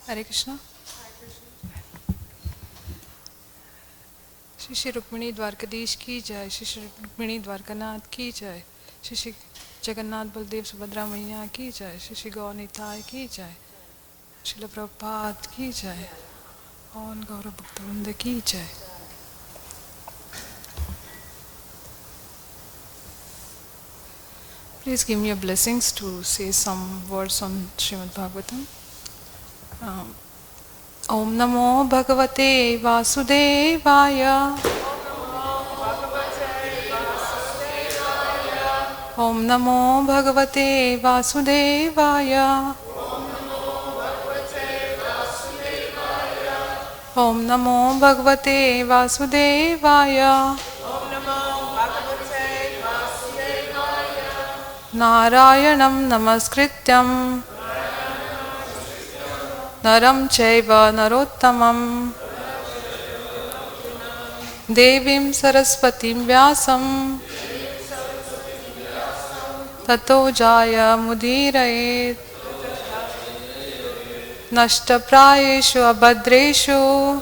हरे कृष्णा। श्री श्री रुक्मिणी द्वारकाधीश की जय। श्री श्री रुक्मिणी द्वारकानाथ की जय। श्री श्री जगन्नाथ बलदेव सुभद्रा मैया की जय। श्री श्री गौर निताय की जय। श्रील प्रभुपाद की जय और गौरव भक्तवृंद की जय। Please give me your blessings to say some words on Srimad Bhagavatam. Om Namo Bhagavate Vasudevaya. Om Namo Bhagavate Vasudevaya. Om Namo Bhagavate Vasudevaya. Narayanam Namaskrityam Naram Chaiva Narottamam Devim Saraswatim Vyasam Tato Jaya Mudirayet Nashtaprayeshu Abhadreshu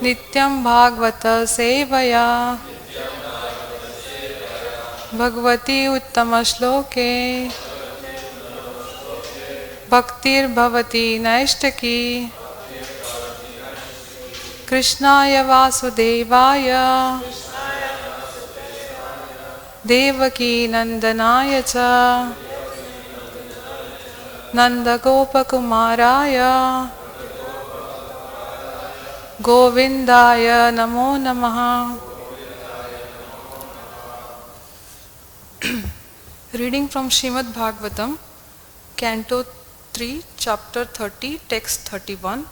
Nityam Bhagavata Sevaya Bhagavati Uttama Shloke Bhaktir Bhavati Naishtaki Krishnaya Vasudevaya Devaki Nandanaya Cha Nanda Gopakumaraya Govindaya Namo Namaha. Reading from Srimad Bhagavatam, Canto 3, Chapter 30, Text 31.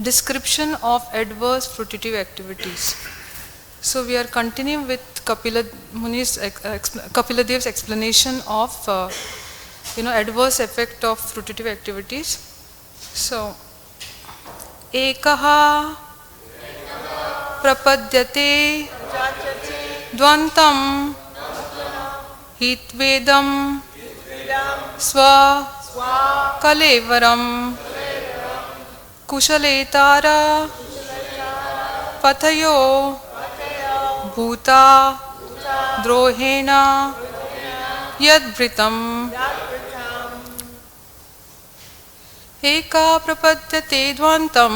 Description of adverse fruitive activities. So we are continuing with Kapila Dev's explanation of adverse effect of fruitive activities. So Ekaha Prapadyate Dvantam Hitvedam Swa Kalevaram Kushaletara Pathayo Bhuta Drohena Yadbritam Eka Prapadyate Dvantam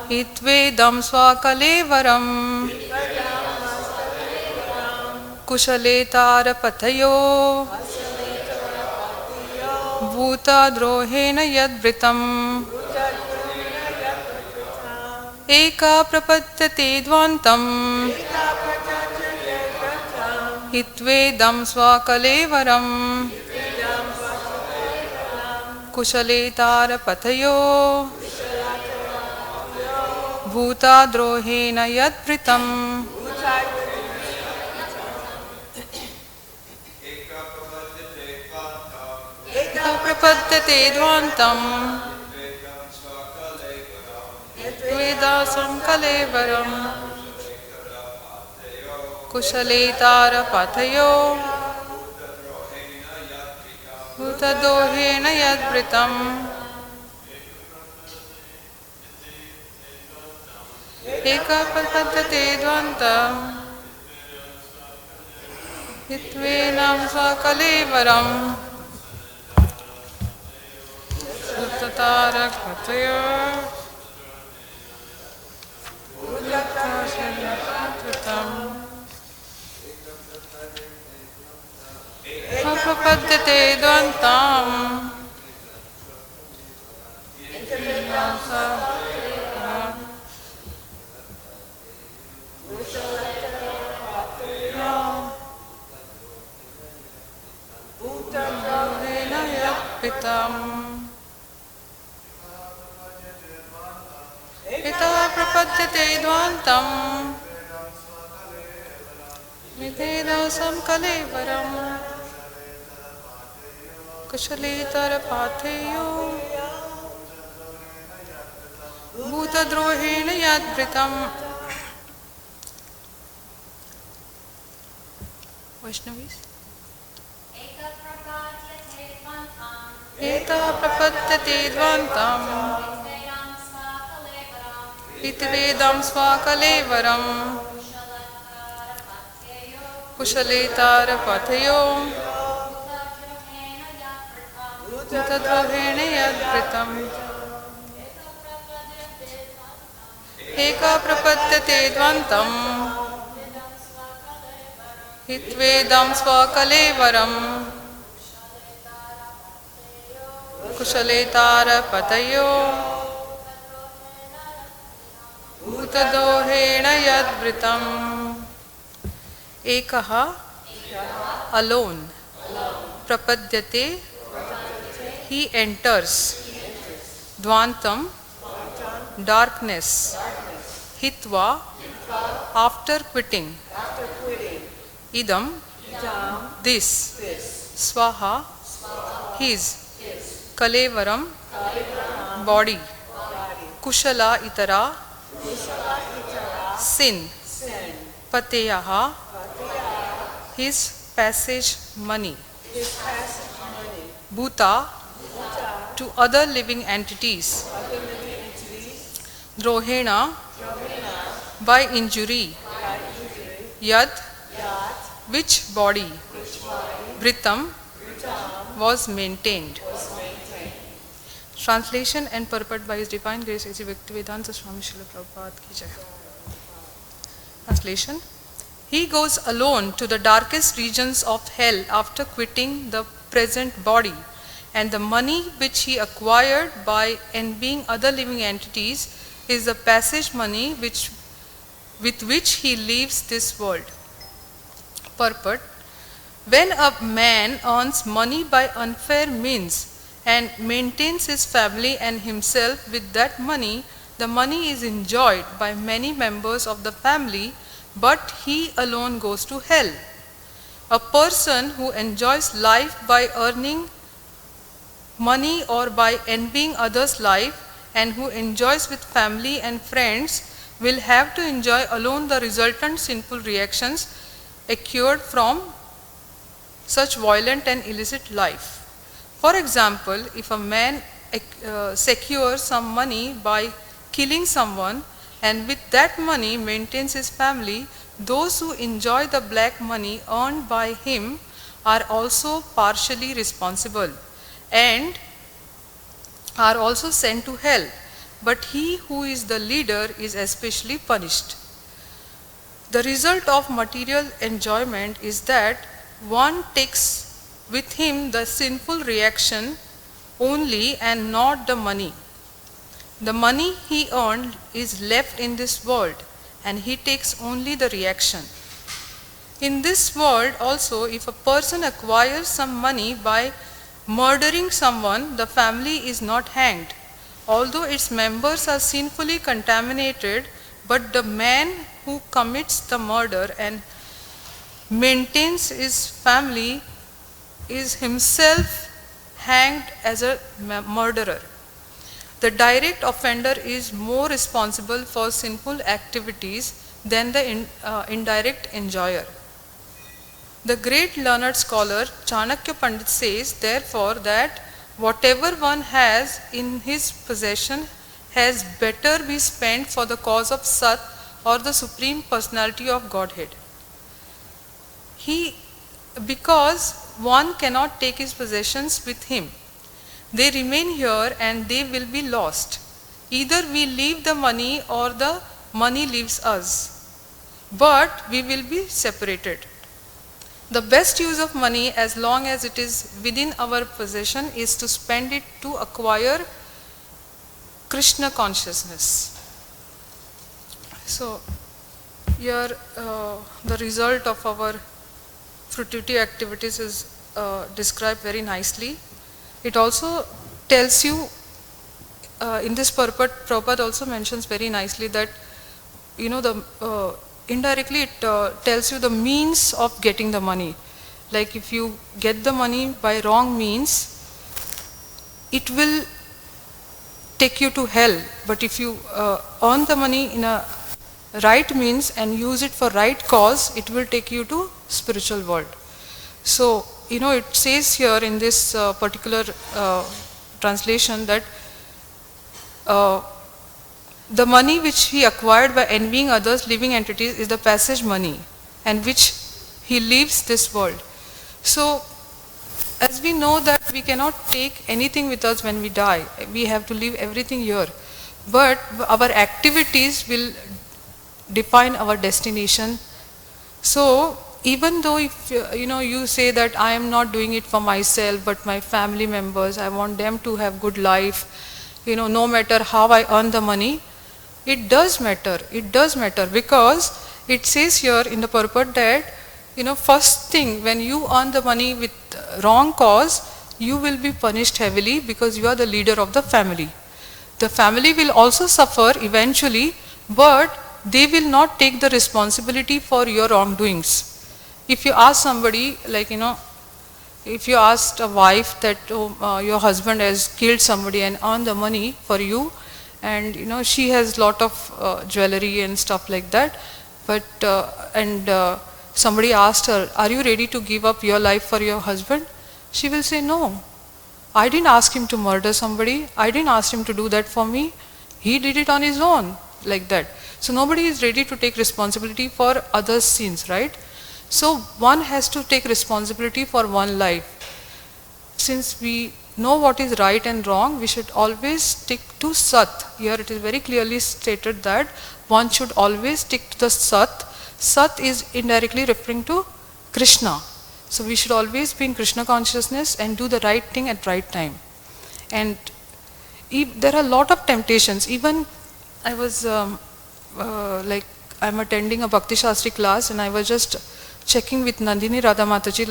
Hitvedam Swa Kalevaram Kushaletara Pathayo Bhuta Drohena Yadbritam Eka Prapadyate Dvantam Hitvedam Swa Kalevaram Kushaletara Pathayo Bhuta Drohena Yadbritam Prapadyate Dvantam Vedasam Kalevaram Kushaletara Pathayo Bhutadohena Yadbritam Eka Prapadyate Dvantam Hitvenam Svakalevaram Bhutatara Pathayo Prapadyate Dvantam Pitam Ita Prapadyate Dvantam Mitedasam Kalevaram Kushaletara Pathayo Bhuta Drohena Yadbritam. Vaishnavis. एतः प्रपद्यते ध्वन्तम् इतिवेदं स्वाकलेवरम् कुशलेतारपथयो तद्रोहेण यद्वृतम् एकः प्रपद्यते ध्वन्तम् हित्वेदं स्वकलेवरम् कुशलेतारपतयो भूतदोहेण यद्वृतम् एकः alone प्रपद्यते he enters dvantam darkness hitva after quitting idam this swaha his kalevaram body kushala itara sin pateyaha his passage money bhuta to other living entities drohena by injury yad which body vritam was maintained. Translation and purport by His Divine Grace A.C. Bhaktivedanta Swami Srila Prabhupada ki jai. Translation. He goes alone to the darkest regions of hell after quitting the present body, and the money which he acquired by envying other living entities is the passage money with which he leaves this world. Purport. When a man earns money by unfair means and maintains his family and himself with that money, the money is enjoyed by many members of the family, but he alone goes to hell. A person who enjoys life by earning money or by envying others' life, and who enjoys with family and friends, will have to enjoy alone the resultant sinful reactions accrued from such violent and illicit life. For example, if a man secures some money by killing someone and with that money maintains his family, those who enjoy the black money earned by him are also partially responsible and are also sent to hell, but he who is the leader is especially punished. The result of material enjoyment is that one takes with him the sinful reaction only and not the money. The money he earned is left in this world, and he takes only the reaction. In this world also, if a person acquires some money by murdering someone, the family is not hanged, although its members are sinfully contaminated, but the man who commits the murder and maintains his family is himself hanged as a murderer. The direct offender is more responsible for sinful activities than the indirect enjoyer. The great learned scholar Chanakya Pandit says, therefore, that whatever one has in his possession has better be spent for the cause of Sat, or the Supreme Personality of Godhead. Because one cannot take his possessions with him. They remain here and they will be lost. Either we leave the money or the money leaves us. But we will be separated. The best use of money, as long as it is within our possession, is to spend it to acquire Krishna consciousness. So, here the result of our fruitivity activities is described very nicely. It also tells you, in this purport, Prabhupada also mentions very nicely that, indirectly it tells you the means of getting the money. Like if you get the money by wrong means, it will take you to hell. But if you earn the money in a right means and use it for right cause, it will take you to spiritual world. So it says here in this particular translation that the money which he acquired by envying others, living entities, is the passage money, and which he leaves this world. So, as we know that we cannot take anything with us when we die, we have to leave everything here. But our activities will define our destination. So, even though if you say that I am not doing it for myself, but my family members, I want them to have good life, no matter how I earn the money, it does matter. It does matter, because it says here in the purport that, first thing, when you earn the money with wrong cause, you will be punished heavily because you are the leader of the family. The family will also suffer eventually, but they will not take the responsibility for your wrongdoings. If you ask somebody, like, if you asked a wife that your husband has killed somebody and earned the money for you, and she has lot of jewelry and stuff like that, but somebody asked her, are you ready to give up your life for your husband? She will say, no, I didn't ask him to murder somebody, I didn't ask him to do that for me, he did it on his own, like that. So nobody is ready to take responsibility for others' sins, right? So one has to take responsibility for one life. Since we know what is right and wrong, we should always stick to Sat. Here it is very clearly stated that one should always stick to the Sat. Sat is indirectly referring to Krishna. So we should always be in Krishna consciousness and do the right thing at right time. And there are a lot of temptations. Even I was I'm attending a Bhakti Shastri class, and I was just checking with Nandini Radha Mataji,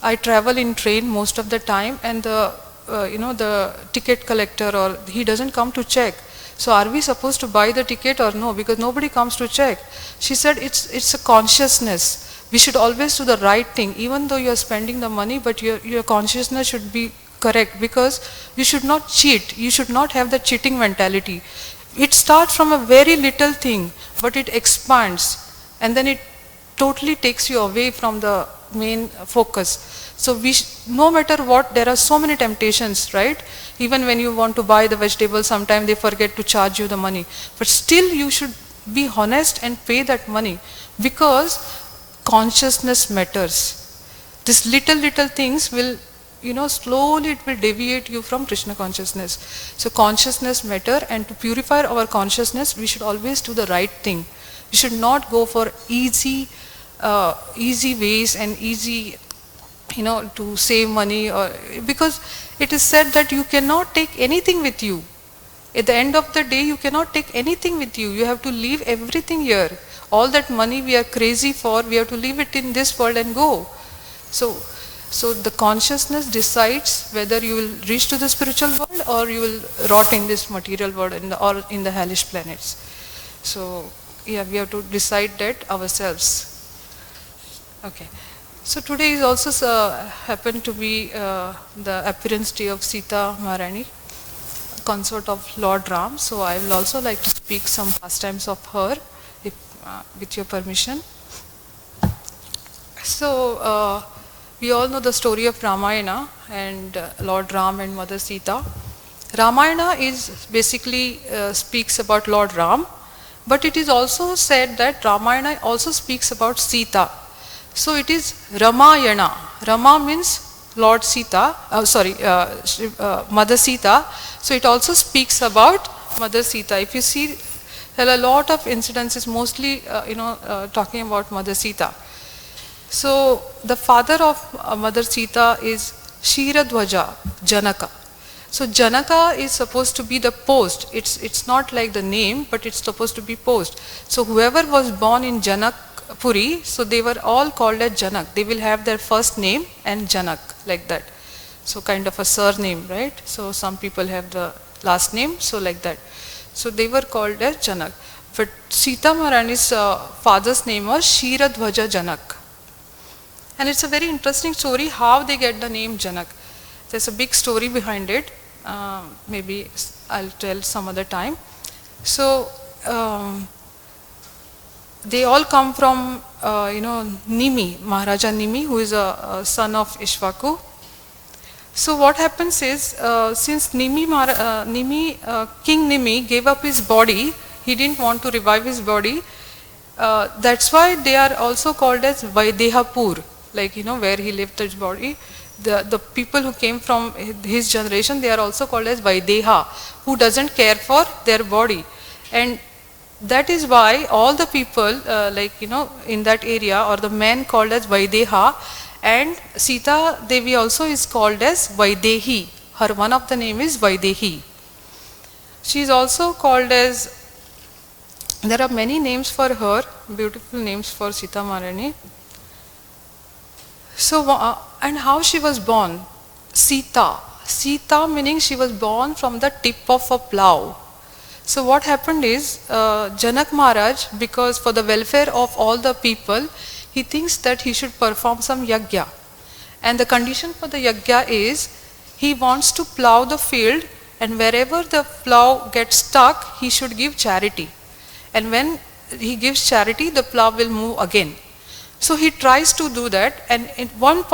I travel in train most of the time, and the ticket collector, or he doesn't come to check. So are we supposed to buy the ticket or no? Because nobody comes to check. She said it's a consciousness. We should always do the right thing, even though you are spending the money, but your consciousness should be correct, because you should not cheat. You should not have the cheating mentality. It starts from a very little thing, but it expands, and then it totally takes you away from the main focus. So no matter what, there are so many temptations, right? Even when you want to buy the vegetables, sometimes they forget to charge you the money. But still you should be honest and pay that money, because consciousness matters. These little things will, slowly it will deviate you from Krishna consciousness. So consciousness matter, and to purify our consciousness, we should always do the right thing. We should not go for easy ways and easy, to save money, or because it is said that you cannot take anything with you. At the end of the day, you cannot take anything with you. You have to leave everything here. All that money we are crazy for, we have to leave it in this world and go. So the consciousness decides whether you will reach to the spiritual world or you will rot in this material world or in the hellish planets. So yeah, we have to decide that ourselves. Okay. So today is also happened to be the appearance day of Sita Maharani, consort of Lord Ram. So I will also like to speak some pastimes of her, if, with your permission. So we all know the story of Ramayana and Lord Ram and Mother Sita. Ramayana is basically speaks about Lord Ram, but it is also said that Ramayana also speaks about Sita. So it is Ramayana. Rama means Lord Sita, Mother Sita. So it also speaks about Mother Sita. If you see, there are a lot of incidences, mostly talking about Mother Sita. So the father of Mother Sita is Kshiradhwaja, Janaka. So Janaka is supposed to be the post. It's not like the name, but it's supposed to be post. So whoever was born in Janakpuri, so they were all called as Janak. They will have their first name and Janak, like that. So kind of a surname, right? So some people have the last name, so like that. So they were called as Janak. But Sita Maharani's father's name was Kshiradhwaja Janak. And it's a very interesting story how they get the name Janak. There's a big story behind it. Maybe I'll tell some other time. So they all come from, Nimi, Maharaja Nimi, who is a son of Ishvaku. So what happens is, since King Nimi gave up his body, he didn't want to revive his body. That's why they are also called as Vaidehapur, like, where he left his body. The people who came from his generation, they are also called as Vaideha, who doesn't care for their body. And that is why all the people, in that area, or the men called as Vaideha, and Sita Devi also is called as Vaidehi. Her one of the name is Vaidehi. She is also called as, there are many names for her, beautiful names for Sita Maharani. So, and how she was born? Sita. Sita meaning she was born from the tip of a plow. So what happened is, Janak Maharaj, because for the welfare of all the people, he thinks that he should perform some yajna. And the condition for the yajna is, he wants to plow the field, and wherever the plow gets stuck, he should give charity. And when he gives charity, the plow will move again. So he tries to do that, and in one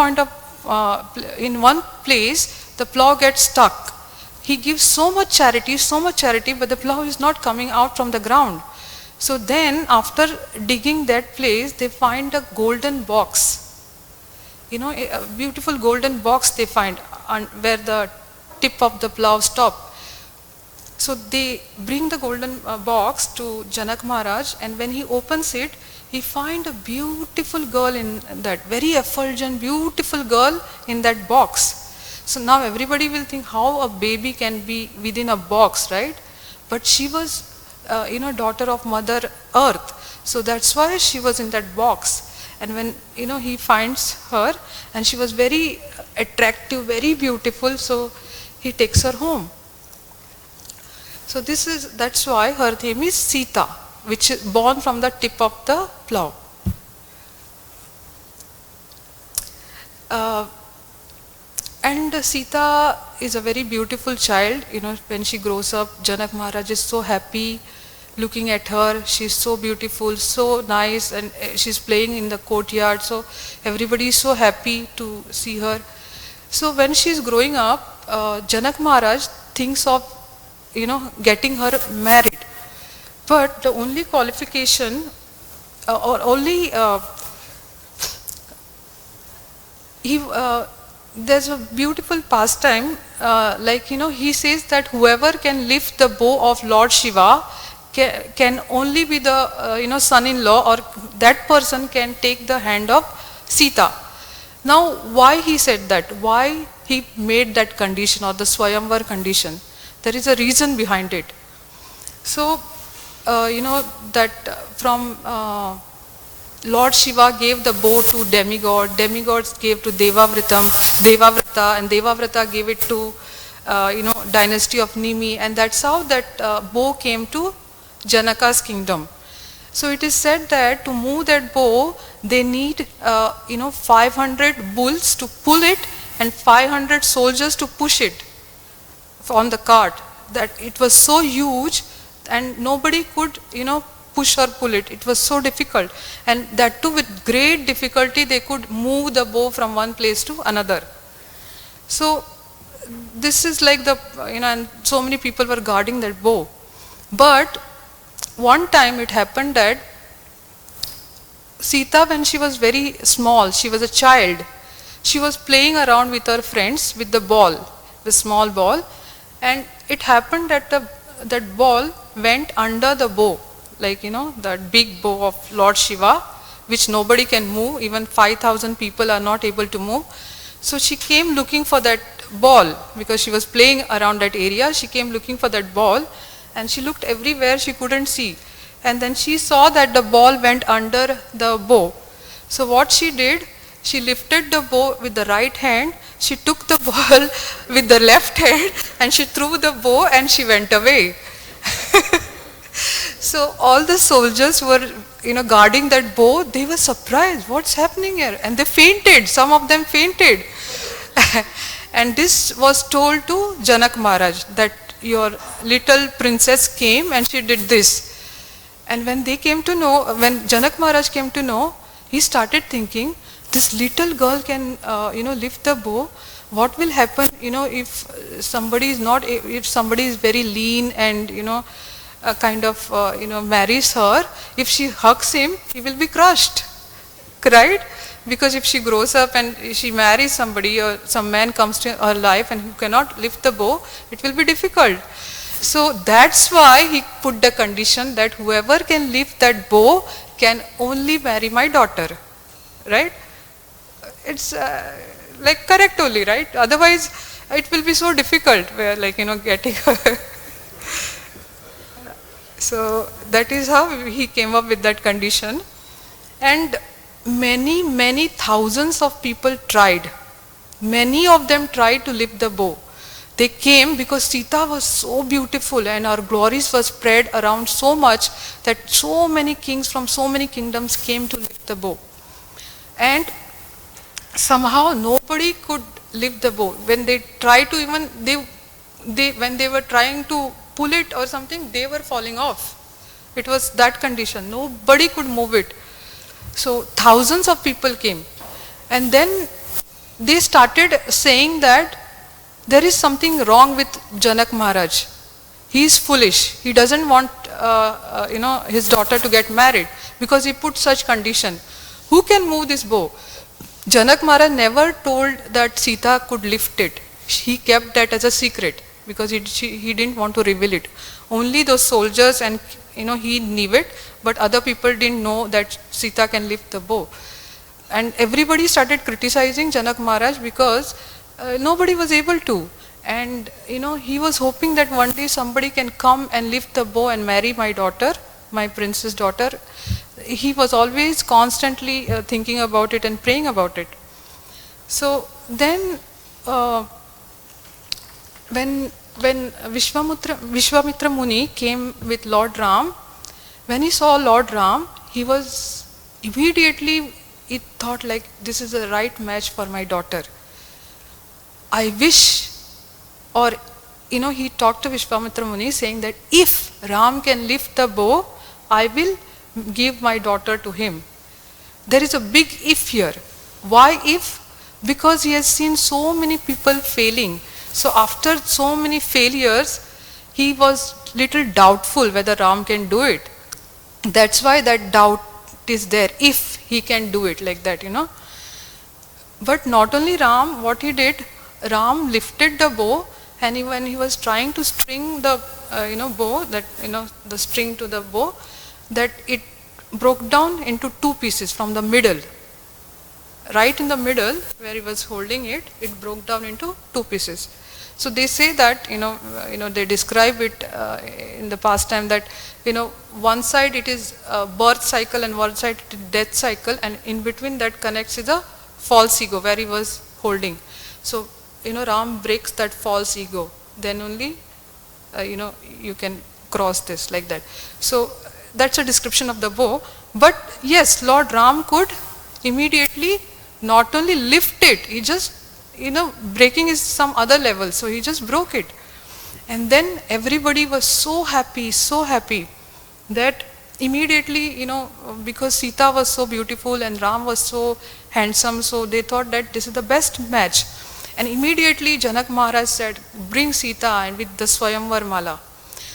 place, the plow gets stuck. He gives so much charity, but the plow is not coming out from the ground. So then, after digging that place, they find a golden box. A beautiful golden box they find where the tip of the plow stopped. So they bring the golden box to Janak Maharaj, and when he opens it, he finds a beautiful girl in that, very effulgent, beautiful girl in that box. So now everybody will think how a baby can be within a box, right? But she was, daughter of Mother Earth. So that's why she was in that box. And when, he finds her, and she was very attractive, very beautiful, so he takes her home. So that's why her name is Sita, which is born from the tip of the plow. And Sita is a very beautiful child. When she grows up, Janak Maharaj is so happy looking at her. She's so beautiful, so nice, and she's playing in the courtyard. So everybody is so happy to see her. So when she's growing up, Janak Maharaj thinks of, getting her married. But the only qualification, there's a beautiful pastime, he says that whoever can lift the bow of Lord Shiva can only be the, son-in-law, or that person can take the hand of Sita. Now, why he said that? Why he made that condition, or the Swayamvar condition? There is a reason behind it. So, that from Lord Shiva gave the bow to demigod, demigods gave to Devavrata, and Devavrata gave it to, dynasty of Nimi, and that's how that bow came to Janaka's kingdom. So it is said that to move that bow, they need, 500 bulls to pull it, and 500 soldiers to push it on the cart. That it was so huge, and nobody could, push or pull it. It was so difficult, and that too with great difficulty they could move the bow from one place to another. So this is like the, and so many people were guarding that bow. But one time it happened that Sita, when she was very small, she was a child, she was playing around with her friends with the ball, the small ball, and it happened that that ball went under the bow, that big bow of Lord Shiva, which nobody can move, even 5,000 people are not able to move. So she came looking for that ball, because she was playing around that area. She came looking for that ball, and she looked everywhere, she couldn't see. And then she saw that the ball went under the bow. So what she did, she lifted the bow with the right hand, she took the ball with the left hand, and she threw the bow and she went away. So all the soldiers were, guarding that bow, they were surprised, what's happening here? And they fainted, some of them fainted. And this was told to Janak Maharaj, that your little princess came and she did this. And when they came to know, when Janak Maharaj came to know, he started thinking, this little girl can, lift the bow. What will happen, if somebody is not, if somebody is very lean and, marries her, if she hugs him, he will be crushed, right? Because if she grows up and she marries somebody or some man comes to her life and who cannot lift the bow, it will be difficult. So that's why he put the condition that whoever can lift that bow can only marry my daughter, right? It's like correct only, right? Otherwise, it will be so difficult, where getting her. So that is how he came up with that condition. And many thousands of people tried. Many of them tried to lift the bow. They came because Sita was so beautiful and her glories were spread around so much that so many kings from so many kingdoms came to lift the bow. And somehow nobody could lift the bow. When they tried to even, when they were trying to pull it or something, they were falling off. It was that condition. Nobody could move it. So thousands of people came. And then they started saying that there is something wrong with Janak Maharaj. He is foolish. He doesn't want his daughter to get married because he put such condition. Who can move this bow? Janak Maharaj never told that Sita could lift it. He kept that as a secret because he didn't want to reveal it. Only those soldiers and he knew it, but other people didn't know that Sita can lift the bow. And everybody started criticizing Janak Maharaj because nobody was able to. And he was hoping that one day somebody can come and lift the bow and marry my daughter, my princess daughter. He was always constantly thinking about it and praying about it. So then when Vishwamitra Muni came with Lord Ram, when he saw Lord Ram, he was immediately, he thought like, this is the right match for my daughter. I wish, or he talked to Vishwamitra Muni saying that if Ram can lift the bow, I will give my daughter to him. There is a big if here. Why if? Because he has seen so many people failing. So after so many failures, he was little doubtful whether Ram can do it. That's why that doubt is there, if he can do it like that, But not only Ram, what he did, Ram lifted the bow, and when he was trying to string the bow, that the string to the bow, that it broke down into two pieces from the middle. Right in the middle where he was holding it, it broke down into two pieces. So they say that they describe it in the past time that one side it is a birth cycle and one side it is death cycle, and in between that connects is a false ego where he was holding. So Ram breaks that false ego, then only you can cross this like that. So that's a description of the bow. But yes, Lord Ram could immediately not only lift it, he just breaking is some other level, so he just broke it. And then everybody was so happy that immediately because Sita was so beautiful and Ram was so handsome, so they thought that this is the best match. And immediately Janak Maharaj said, bring Sita and with the Swayamvar Mala.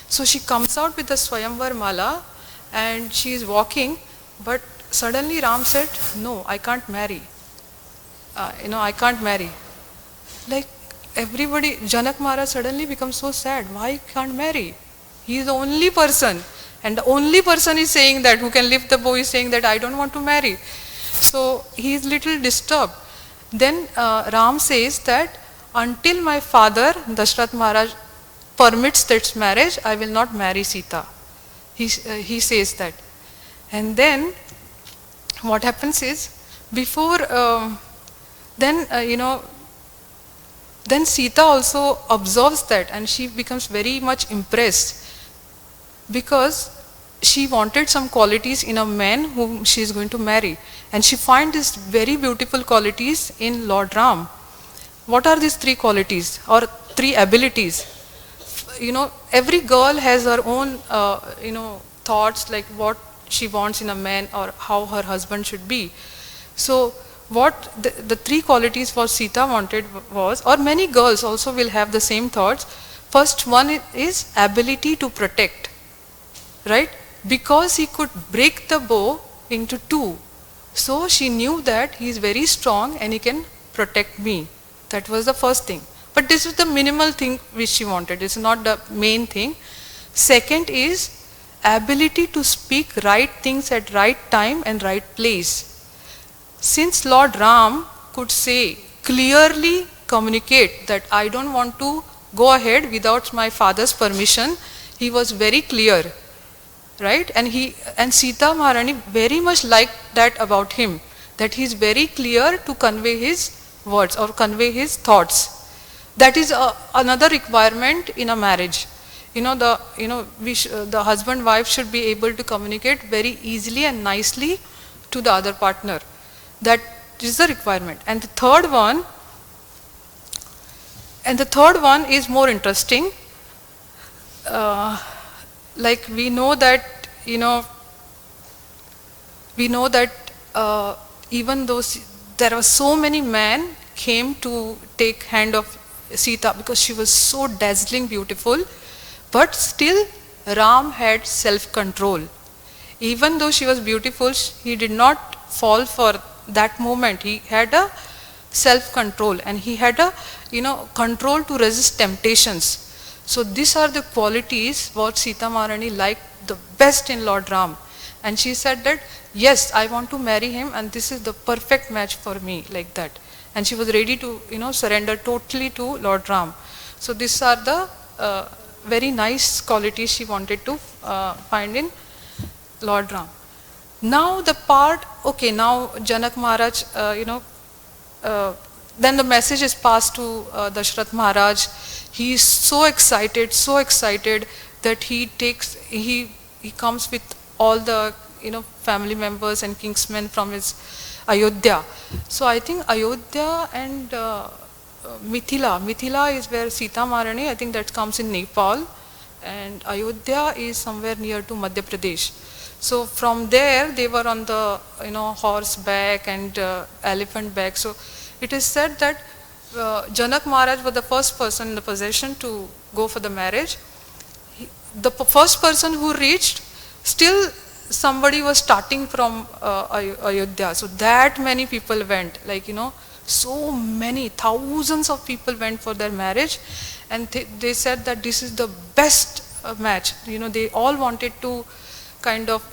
So she comes out with the Swayamvar Mala and she is walking, but suddenly Ram said, no, I can't marry. I can't marry. Like everybody, Janak Maharaj suddenly becomes so sad. Why can't marry? He is the only person. And the only person is saying that, who can lift the bow, is saying that I don't want to marry. So he is little disturbed. Then Ram says that until my father, Dashrath Maharaj, permits this marriage, I will not marry Sita. He says that. And then what happens is, before, then Sita also observes that and she becomes very much impressed because she wanted some qualities in a man whom she is going to marry. And she finds these very beautiful qualities in Lord Ram. What are these three qualities or three abilities? Every girl has her own, thoughts like what she wants in a man or how her husband should be. So what the three qualities what Sita wanted was, or many girls also will have the same thoughts. First one is ability to protect, right? Because he could break the bow into two. So she knew that he is very strong and he can protect me. That was the first thing. But this is the minimal thing which she wanted. This is not the main thing. Second is ability to speak right things at right time and right place. Since Lord Ram could say, clearly communicate that I don't want to go ahead without my father's permission, he was very clear, right? And Sita Maharani very much liked that about him, that he is very clear to convey his words or convey his thoughts. That is another requirement in a marriage. The husband wife should be able to communicate very easily and nicely to the other partner. That is the requirement. And the third one is more interesting. Like we know that even though there were so many men came to take hand of Sita because she was so dazzling beautiful, but still Ram had self-control. Even though she was beautiful, he did not fall for that moment. He had a self-control and he had a control to resist temptations. So these are the qualities what Sita Maharani liked the best in Lord Ram. And she said that, yes, I want to marry him and this is the perfect match for me, like that. And she was ready to surrender totally to Lord Ram. So these are the very nice qualities she wanted to find in Lord Ram. Now the part, okay, now Janak Maharaj, then the message is passed to Dashrath Maharaj. He is so excited that he comes with all the family members and kingsmen from his Ayodhya. So I think Ayodhya and Mithila is where Sita Maharani, I think that comes in Nepal, and Ayodhya is somewhere near to Madhya Pradesh. So from there they were on the horseback and elephant back. So it is said that Janak Maharaj was the first person in the possession to go for the marriage. The first person who reached, still somebody was starting from Ayodhya. So that many people went, so many, thousands of people went for their marriage, and they said that this is the best match. They all wanted to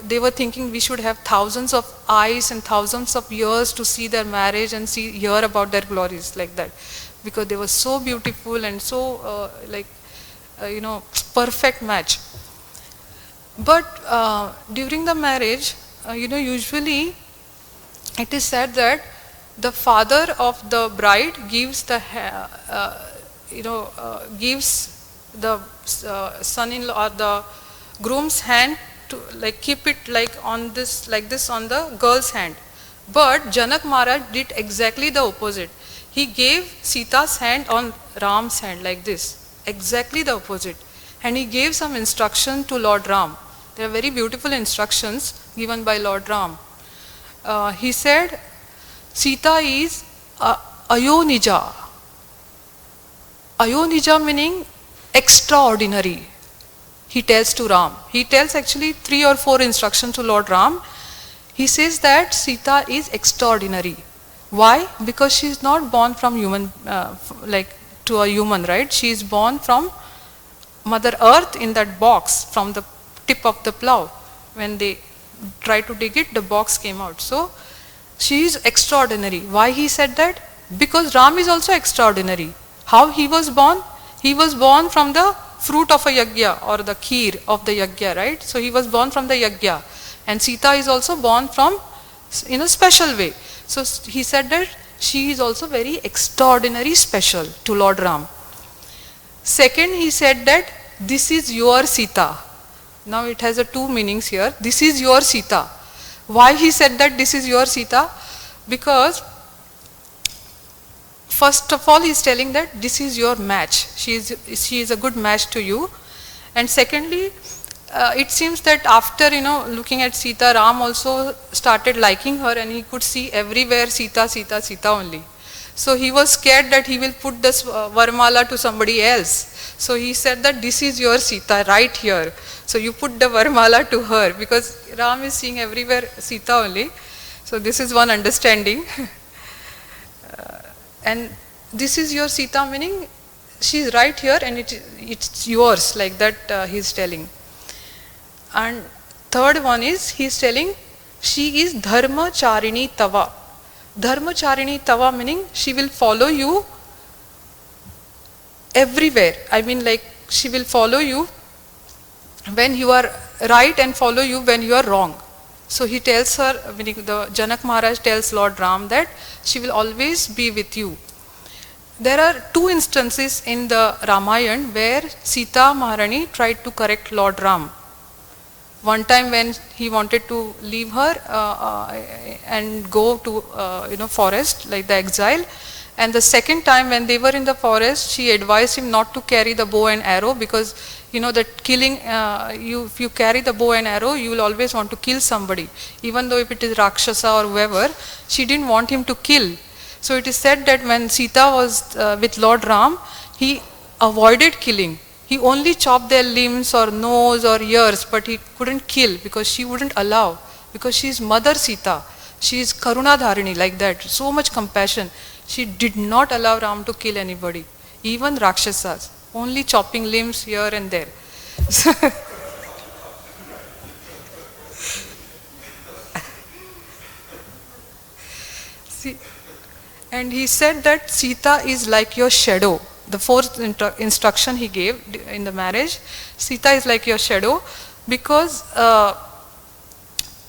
they were thinking we should have thousands of eyes and thousands of years to see their marriage and hear about their glories, like that, because they were so beautiful and so perfect match. But during the marriage, usually it is said that the father of the bride gives the son-in-law or the groom's hand to keep it on this on the girl's hand. But Janak Maharaj did exactly the opposite. He gave Sita's hand on Ram's hand like this, exactly the opposite. And he gave some instruction to Lord Ram. They are very beautiful instructions given by Lord Ram. He said, Sita is Ayonija. Ayonija meaning extraordinary. He tells to Ram. He tells actually 3 or 4 instructions to Lord Ram. He says that Sita is extraordinary. Why? Because she is not born from human, to a human, right? She is born from Mother Earth in that box, from the tip of the plow. When they tried to dig it, the box came out. So she is extraordinary. Why he said that? Because Ram is also extraordinary. How he was born? He was born from the fruit of a yagya or the kheer of the yagya, right? So he was born from the yagya. And Sita is also born from in a special way. So he said that she is also very extraordinary special to Lord Ram. Second, he said that this is your Sita. Now it has 2 meanings here. This is your Sita. Why he said that this is your Sita? Because first of all, he is telling that this is your match. She is a good match to you. And secondly, it seems that after, looking at Sita, Ram also started liking her, and he could see everywhere Sita, Sita, Sita only. So he was scared that he will put this Varmala to somebody else. So he said that this is your Sita right here. So you put the Varmala to her, because Ram is seeing everywhere Sita only. So this is one understanding. And this is your Sita, meaning she is right here and it's yours, like that he is telling. And third one is, he is telling, she is Dharma Charini Tava. Dharma Charini Tava meaning she will follow you everywhere. I mean, like, she will follow you when you are right and follow you when you are wrong. So he tells her, meaning the Janak Maharaj tells Lord Ram that she will always be with you. There are two instances in the Ramayana where Sita Maharani tried to correct Lord Ram. One time when he wanted to leave her and go to forest, like the exile, and the second time when they were in the forest, she advised him not to carry the bow and arrow, because that killing, if you carry the bow and arrow, you will always want to kill somebody, even though if it is Rakshasa or whoever. She didn't want him to kill. So it is said that when Sita was with Lord Ram, he avoided killing. He only chopped their limbs or nose or ears, but he couldn't kill, because she wouldn't allow, because she is Mother Sita. She is Karuna Dharini, like that, so much compassion. She did not allow Ram to kill anybody, even Rakshasas, only chopping limbs here and there. See, and he said that Sita is like your shadow. The fourth instruction he gave in the marriage, Sita is like your shadow, because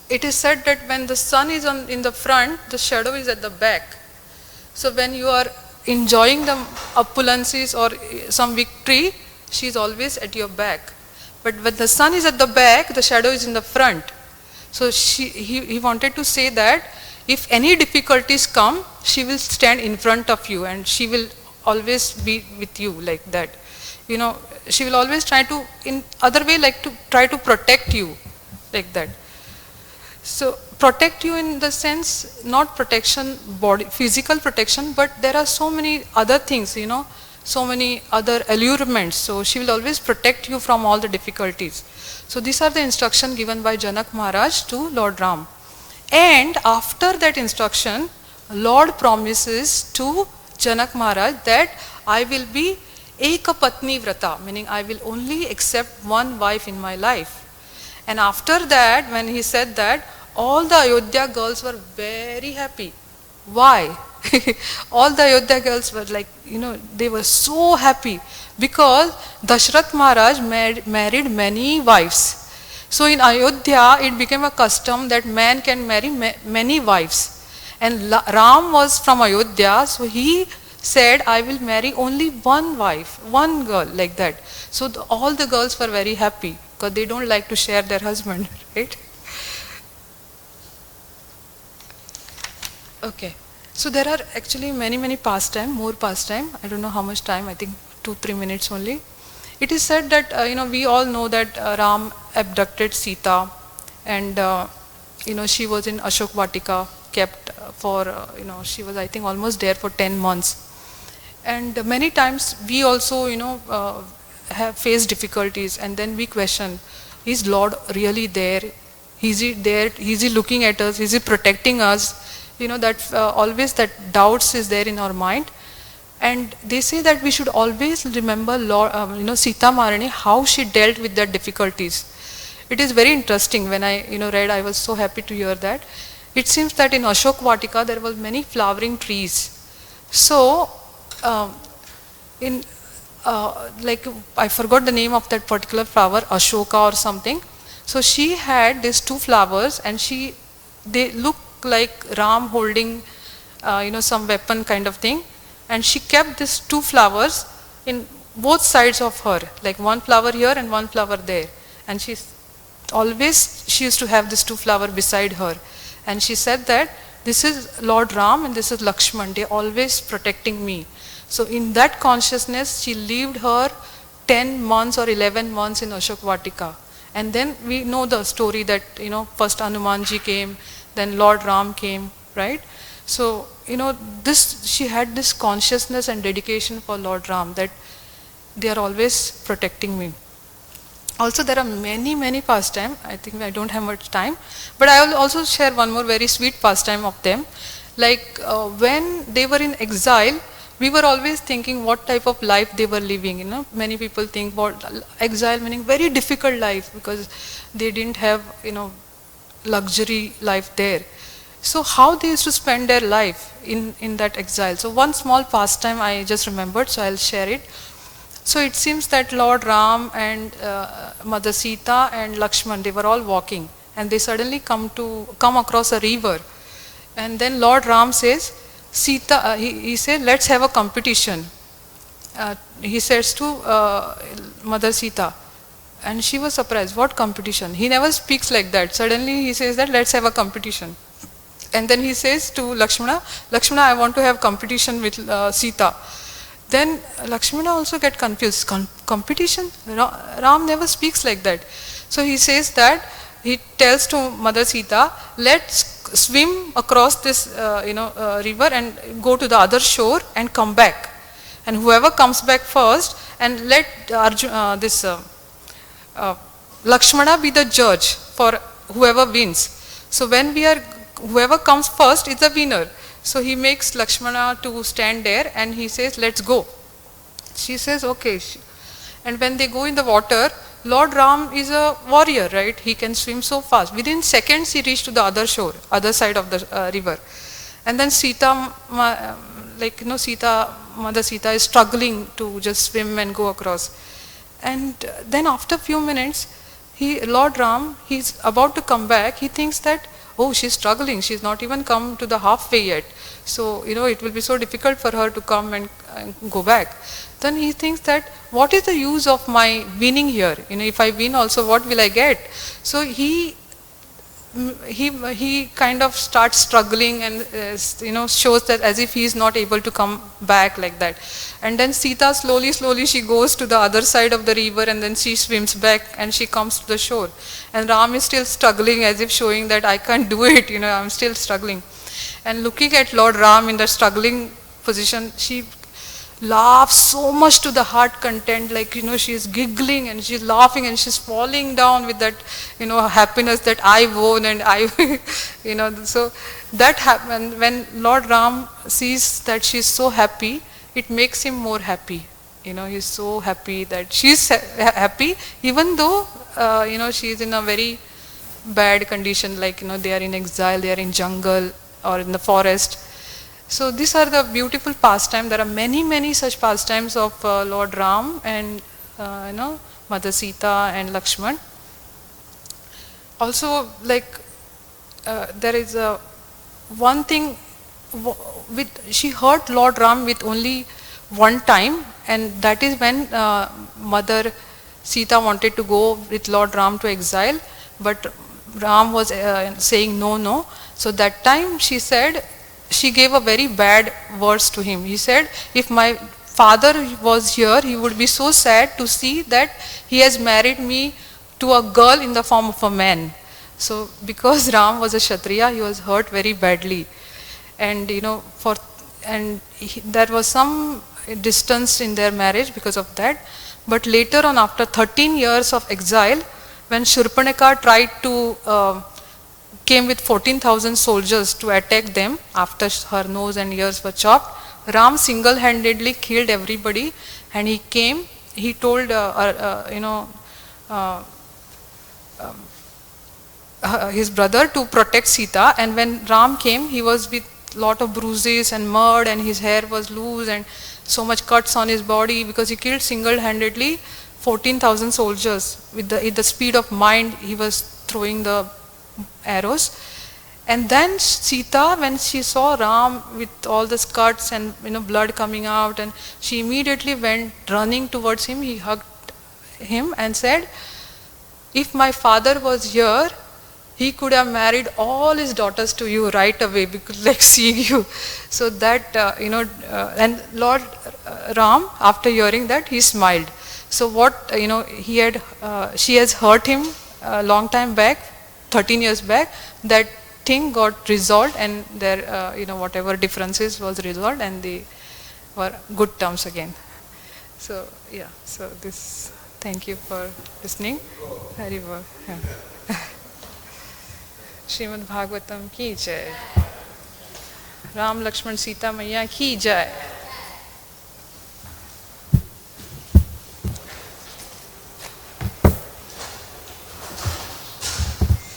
it is said that when the sun is in the front, the shadow is at the back. So when you are enjoying the opulences or some victory, she is always at your back. But when the sun is at the back, the shadow is in the front. So he wanted to say that if any difficulties come, she will stand in front of you and she will always be with you, like that. She will always try to, in other way, like to try to protect you, like that. So protect you in the sense, not protection, body, physical protection, but there are so many other things, so many other allurements. So she will always protect you from all the difficulties. So these are the instructions given by Janak Maharaj to Lord Ram. And after that instruction, Lord promises to Janak Maharaj that I will be Ekapatni Vrata, meaning I will only accept one wife in my life. And after that, when he said that, all the Ayodhya girls were very happy. Why? All the Ayodhya girls were like, they were so happy because Dashrath Maharaj married many wives. So in Ayodhya, it became a custom that man can marry many wives. And Ram was from Ayodhya, so he said, I will marry only one wife, one girl, like that. So all the girls were very happy because they don't like to share their husband, right? Okay. So there are actually many pastime, more pastime. I don't know how much time, I think 2-3 minutes only. It is said that, we all know that Ram abducted Sita and, she was in Ashok Vatika, kept for, she was, I think, almost there for 10 months. And many times we also, have faced difficulties, and then we question, is Lord really there? Is he there? Is he looking at us? Is he protecting us? That always that doubts is there in our mind. And they say that we should always remember Lord, Sita Maharani, how she dealt with their difficulties. It is very interesting. When I, read, I was so happy to hear that. It seems that in Ashok Vatika there were many flowering trees. So, like, I forgot the name of that particular flower, Ashoka or something. So she had these two flowers, and they look like Ram holding, some weapon kind of thing. And she kept these two flowers in both sides of her, like one flower here and one flower there. And she used to have these two flowers beside her. And she said that this is Lord Ram and this is Lakshman. They are always protecting me. So in that consciousness, she lived her 10 months or 11 months in Ashok Vatika. And then we know the story that, first Hanumanji came, then Lord Ram came, right? So, she had this consciousness and dedication for Lord Ram, that they are always protecting me. Also, there are many, many pastime. I think I don't have much time, but I will also share one more very sweet pastime of them. Like when they were in exile, we were always thinking what type of life they were living. Many people think about exile meaning very difficult life, because they didn't have luxury life there. So how they used to spend their life in that exile. So one small pastime I just remembered, so I'll share it. So it seems that Lord Ram and Mother Sita and Lakshman, they were all walking, and they suddenly come across a river. And then Lord Ram says, Sita, he said, let's have a competition. He says to Mother Sita, and she was surprised, what competition? He never speaks like that. Suddenly he says that let's have a competition. And then he says to Lakshmana, Lakshmana, I want to have competition with Sita. Then Lakshmana also get confused. Competition? Ram never speaks like that. So he says that, he tells to Mother Sita, let's swim across this river and go to the other shore and come back. And whoever comes back first, and let Lakshmana be the judge for whoever wins. So whoever comes first is the winner. So he makes Lakshmana to stand there, and he says, let's go. She says, okay. And when they go in the water, Lord Ram is a warrior, right? He can swim so fast. Within seconds, he reached to the other shore, other side of the river. And then Mother Sita is struggling to just swim and go across. And then after a few minutes, Lord Ram, he's about to come back. He thinks that, oh, she's struggling. She's not even come to the halfway yet. So, it will be so difficult for her to come and go back. Then he thinks that, what is the use of my winning here? If I win also, what will I get? So he kind of starts struggling and, shows that as if he is not able to come back like that. And then Sita slowly she goes to the other side of the river, and then she swims back and she comes to the shore. And Ram is still struggling, as if showing that I can't do it, I'm still struggling. And looking at Lord Ram in the struggling position, she laughs so much to the heart content, like, she is giggling and she's laughing and she's falling down with that, happiness that I won and I, so that happened. When Lord Ram sees that she's so happy, it makes him more happy. He's so happy that she's happy, even though, she's in a very bad condition, like, they are in exile, they are in jungle or in the forest. So these are the beautiful pastimes. There are many, many such pastimes of Lord Ram and Mother Sita and Lakshman. Also, like there is one thing. She hurt Lord Ram with only one time, and that is when Mother Sita wanted to go with Lord Ram to exile, but Ram was saying no. So that time she gave a very bad words to him. He said, if my father was here, he would be so sad to see that he has married me to a girl in the form of a man. So because Ram was a Kshatriya, he was hurt very badly. And there was some distance in their marriage because of that. But later on, after 13 years of exile, when Shurpanakha tried to came with 14,000 soldiers to attack them after her nose and ears were chopped, Ram single-handedly killed everybody, and he came. He told his brother to protect Sita, and when Ram came, he was with lot of bruises and mud, and his hair was loose and so much cuts on his body, because he killed single-handedly 14,000 soldiers. With the speed of mind, he was throwing the arrows. And then Sita, when she saw Ram with all the cuts and blood coming out, and she immediately went running towards him. He hugged him and said, if my father was here, he could have married all his daughters to you right away, because like seeing you. So that and Lord Ram, after hearing that, he smiled. So what, she has hurt him a long time back, 13 years back. That thing got resolved, and their, whatever differences was resolved, and they were good terms again. So yeah, so this, thank you for listening. Hari Bol. Shrimad Bhagavatam की जय। राम लक्ष्मण सीता मैया की जय।